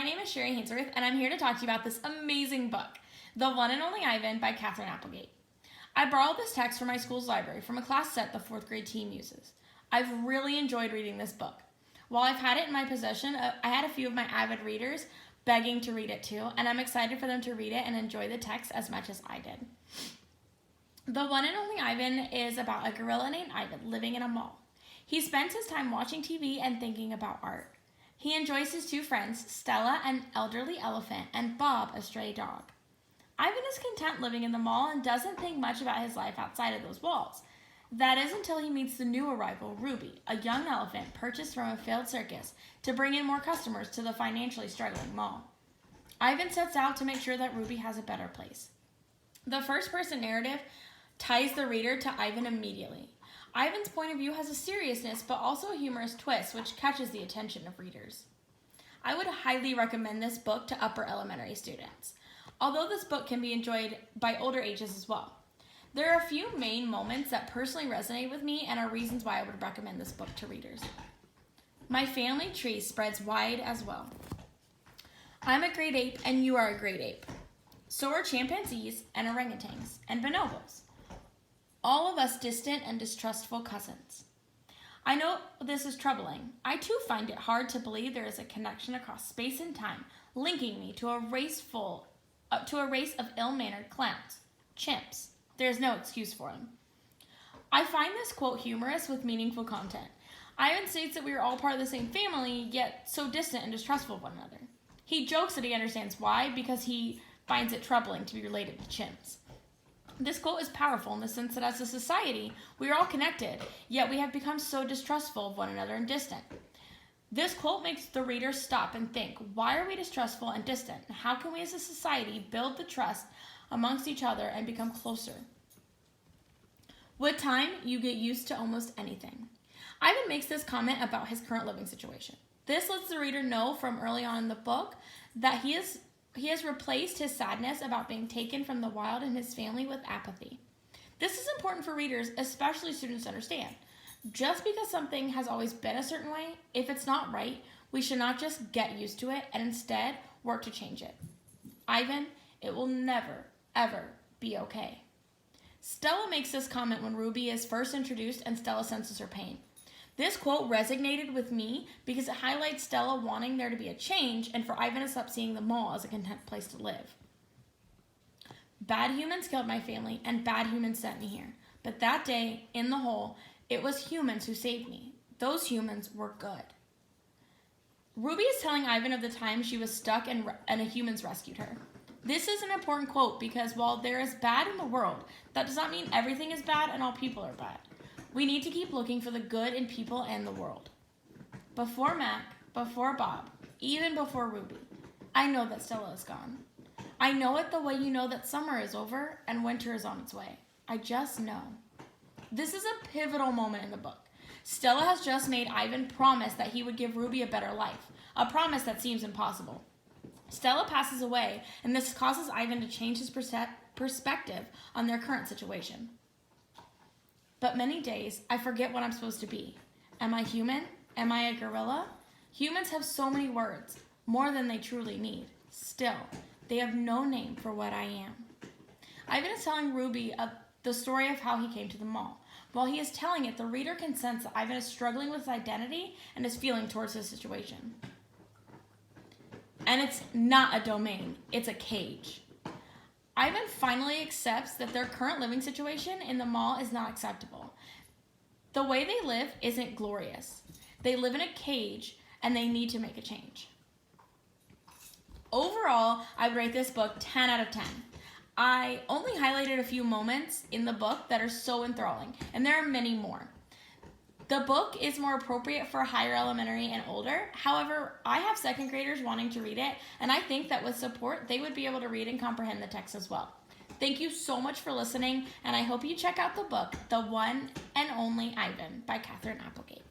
My name is Sherry Hainsworth, and I'm here to talk to you about this amazing book, The One and Only Ivan by Katherine Applegate. I borrowed this text from my school's library from a class set the 4th grade team uses. I've really enjoyed reading this book. While I've had it in my possession, I had a few of my avid readers begging to read it too, and I'm excited for them to read it and enjoy the text as much as I did. The One and Only Ivan is about a gorilla named Ivan living in a mall. He spends his time watching TV and thinking about art. He enjoys his two friends, Stella, an elderly elephant, and Bob, a stray dog. Ivan is content living in the mall and doesn't think much about his life outside of those walls. That is until he meets the new arrival, Ruby, a young elephant purchased from a failed circus to bring in more customers to the financially struggling mall. Ivan sets out to make sure that Ruby has a better place. The first-person narrative ties the reader to Ivan immediately. Ivan's point of view has a seriousness but also a humorous twist which catches the attention of readers. I would highly recommend this book to upper elementary students, although this book can be enjoyed by older ages as well. There are a few main moments that personally resonate with me and are reasons why I would recommend this book to readers. My family tree spreads wide as well. I'm a great ape and you are a great ape. So are chimpanzees and orangutans and bonobos. All of us distant and distrustful cousins. I know this is troubling. I too find it hard to believe there is a connection across space and time linking me to a race of ill-mannered clowns, chimps. There is no excuse for them. I find this quote humorous with meaningful content. Ivan states that we are all part of the same family, yet so distant and distrustful of one another. He jokes that he understands why, because he finds it troubling to be related to chimps. This quote is powerful in the sense that as a society, we are all connected, yet we have become so distrustful of one another and distant. This quote makes the reader stop and think, why are we distrustful and distant? How can we as a society build the trust amongst each other and become closer? With time, you get used to almost anything. Ivan makes this comment about his current living situation. This lets the reader know from early on in the book that he has replaced his sadness about being taken from the wild and his family with apathy. This is important for readers, especially students, to understand. Just because something has always been a certain way, if it's not right, we should not just get used to it and instead work to change it. Ivan, it will never, ever be okay. Stella makes this comment when Ruby is first introduced and Stella senses her pain. This quote resonated with me because it highlights Stella wanting there to be a change and for Ivan to stop seeing the mall as a content place to live. Bad humans killed my family and bad humans sent me here. But that day, in the hole, it was humans who saved me. Those humans were good. Ruby is telling Ivan of the time she was stuck and a humans rescued her. This is an important quote because while there is bad in the world, that does not mean everything is bad and all people are bad. We need to keep looking for the good in people and the world. Before Mac, before Bob, even before Ruby, I know that Stella is gone. I know it the way you know that summer is over and winter is on its way. I just know. This is a pivotal moment in the book. Stella has just made Ivan promise that he would give Ruby a better life, a promise that seems impossible. Stella passes away, and this causes Ivan to change his perspective on their current situation. But many days, I forget what I'm supposed to be. Am I human? Am I a gorilla? Humans have so many words, more than they truly need. Still, they have no name for what I am. Ivan is telling Ruby the story of how he came to the mall. While he is telling it, the reader can sense that Ivan is struggling with his identity and his feeling towards his situation. And it's not a domain, it's a cage. Ivan finally accepts that their current living situation in the mall is not acceptable. The way they live isn't glorious. They live in a cage and they need to make a change. Overall, I would rate this book 10 out of 10. I only highlighted a few moments in the book that are so enthralling, and there are many more. The book is more appropriate for higher elementary and older. However, I have second graders wanting to read it, and I think that with support, they would be able to read and comprehend the text as well. Thank you so much for listening, and I hope you check out the book, The One and Only Ivan by Katherine Applegate.